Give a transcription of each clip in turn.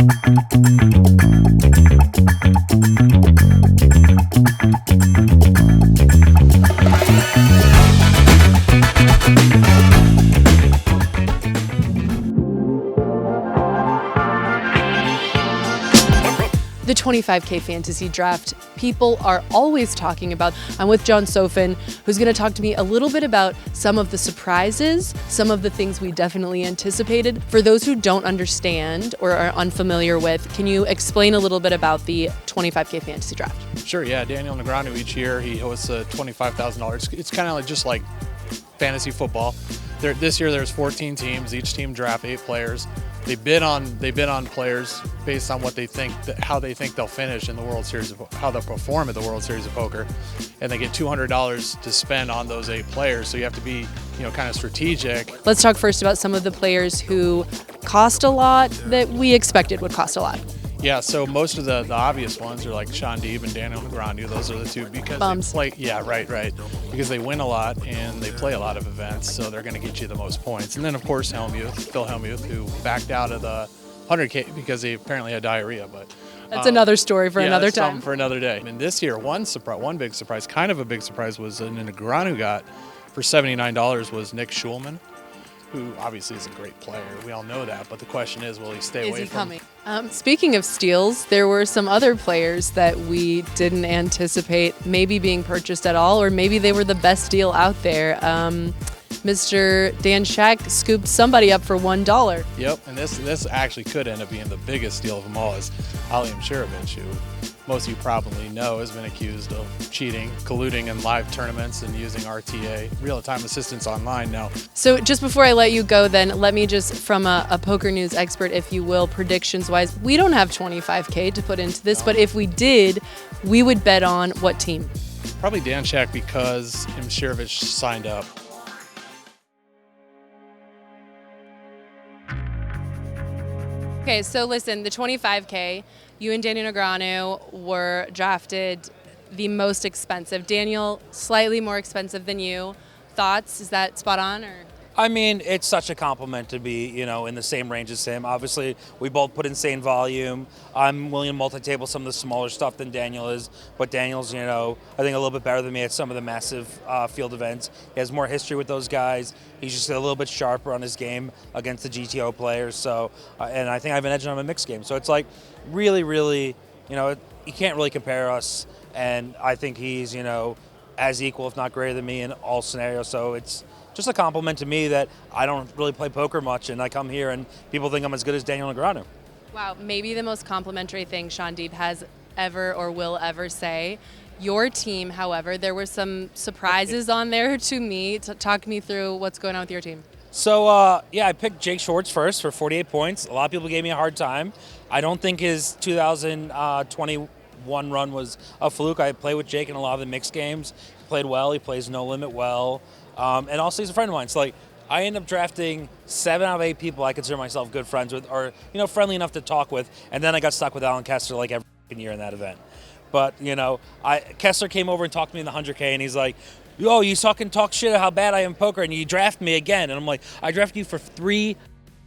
The 25K fantasy draft people are always talking about. I'm with John Sofin, who's going to talk to me a little bit about some of the surprises, some of the things we definitely anticipated. For those who don't understand or are unfamiliar with, can you explain a little bit about the 25K fantasy draft? Sure, yeah. Daniel Negreanu each year, he hosts a $25,000. It's kind of like just like fantasy football. This year there's 14 teams. Each team draft 8 players. They bid on players based on what they think, how they think they'll finish in the World Series, how they'll perform at the World Series of Poker, and they get $200 to spend on those 8 players. So you have to be, kind of strategic. Let's talk first about some of the players who cost a lot that we expected would cost a lot. Yeah, so most of the obvious ones are like Shaun and Daniel Negreanu. Those are the two because Bums. they play. Yeah, right. Because they win a lot and they play a lot of events, so they're going to get you the most points. And then of course Phil Hellmuth, who backed out of the 100K because he apparently had diarrhea. But that's another story for another that's time. Something for another day. And this year, one big surprise, kind of a big surprise, was Negreanu got for $79 was Nick Schulman, who obviously is a great player. We all know that, but the question is, will he stay away from... Speaking of steals, there were some other players that we didn't anticipate maybe being purchased at all, or maybe they were the best deal out there. Mr. Dan Shack scooped somebody up for $1. Yep, and this actually could end up being the biggest deal of them all, is Ivey and Allen Kessler, who most of you probably know has been accused of cheating, colluding in live tournaments and using RTA, real-time assistance online now. So just before I let you go then, let me just, from a PokerNews expert, if you will, predictions-wise, we don't have 25K to put into this, but if we did, we would bet on what team? Probably Dan Shack because Imshirovich signed up. Okay, so listen, the 25K, you and Daniel Negreanu were drafted the most expensive. Daniel, slightly more expensive than you. Thoughts? Is that spot on? Or? I mean, it's such a compliment to be, in the same range as him. Obviously, we both put insane volume. I'm willing to multi-table some of the smaller stuff than Daniel is, but Daniel's, I think a little bit better than me at some of the massive field events. He has more history with those guys. He's just a little bit sharper on his game against the GTO players. So, and I think I have an edge on him in mixed game. So it's like really, really, you can't really compare us. And I think he's, as equal, if not greater than me in all scenarios. So it's just a compliment to me that I don't really play poker much, and I come here and people think I'm as good as Daniel Negreanu. Wow, maybe the most complimentary thing Shaun Deeb has ever or will ever say. Your team, however, there were some surprises on there to me. Talk me through what's going on with your team. So, I picked Jake Schwartz first for 48 points. A lot of people gave me a hard time. I don't think his 2021 run was a fluke. I played with Jake in a lot of the mixed games. He played well. He plays no limit well. And also he's a friend of mine. So I end up drafting 7 out of 8 people I consider myself good friends with, or friendly enough to talk with. And then I got stuck with Allen Kessler like every year in that event. But Kessler came over and talked to me in the 100K, and he's like, "Yo, you talk shit how bad I am in poker, and you draft me again." And I'm like, "I drafted you for 3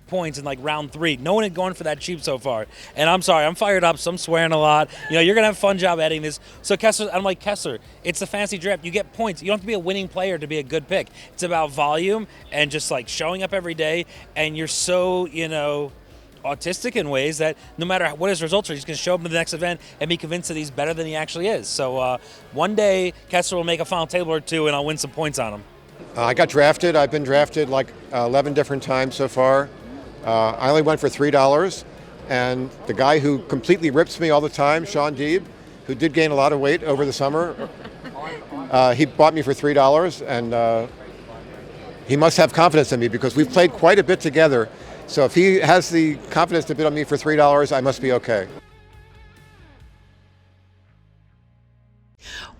points in round 3. No one had gone for that cheap so far." And I'm sorry, I'm fired up, so I'm swearing a lot. You're gonna have a fun job editing this. So I'm like, Kessler, it's a fantasy draft. You get points. You don't have to be a winning player to be a good pick. It's about volume and just showing up every day. And you're so autistic in ways that no matter what his results are, he's going to show up in the next event and be convinced that he's better than he actually is. So one day Kessler will make a final table or 2, and I'll win some points on him. I got drafted. I've been drafted 11 different times so far. I only went for $3, and the guy who completely rips me all the time, Shaun Deeb, who did gain a lot of weight over the summer, he bought me for $3, and he must have confidence in me because we've played quite a bit together. So if he has the confidence to bid on me for $3, I must be okay.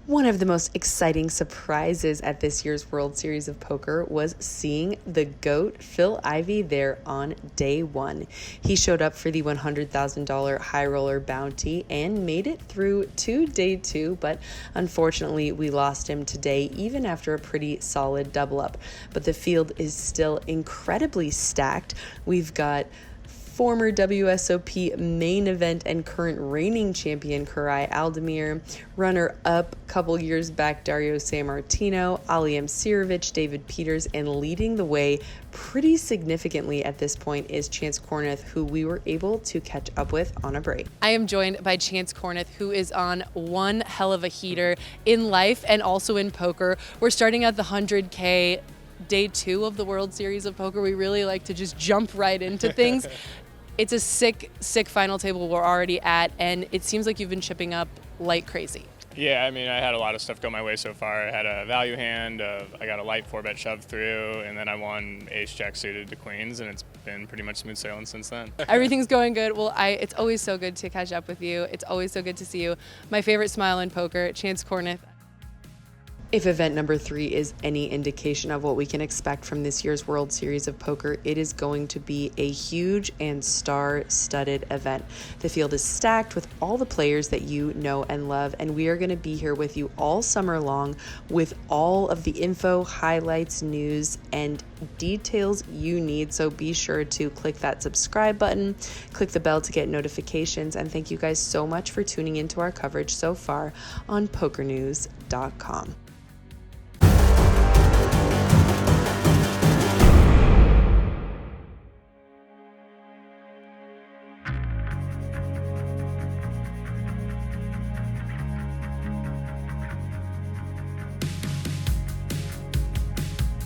One of the most exciting surprises at this year's World Series of Poker was seeing the GOAT, Phil Ivey, there on day 1. He showed up for the $100,000 high roller bounty and made it through to day 2, but unfortunately we lost him today, even after a pretty solid double up. But the field is still incredibly stacked. We've got former WSOP main event and current reigning champion Karai Aldemir, runner-up couple years back Dario Sammartino, Ali Sirovic, David Peters, and leading the way pretty significantly at this point is Chance Kornuth, who we were able to catch up with on a break. I am joined by Chance Kornuth, who is on one hell of a heater in life and also in poker. We're starting at the 100K, day 2 of the World Series of Poker. We really like to just jump right into things. It's a sick final table we're already at, and it seems like you've been chipping up like crazy. Yeah, I mean, I had a lot of stuff go my way so far. I had a value hand, I got a light 4-bet shove through, and then I won ace-jack suited to queens, and it's been pretty much smooth sailing since then. Everything's going good. Well, it's always so good to catch up with you. It's always so good to see you. My favorite smile in poker, Chance Kornuth. If event number 3 is any indication of what we can expect from this year's World Series of Poker, it is going to be a huge and star-studded event. The field is stacked with all the players that you know and love, and we are going to be here with you all summer long with all of the info, highlights, news, and details you need. So be sure to click that subscribe button, click the bell to get notifications, and thank you guys so much for tuning into our coverage so far on PokerNews.com.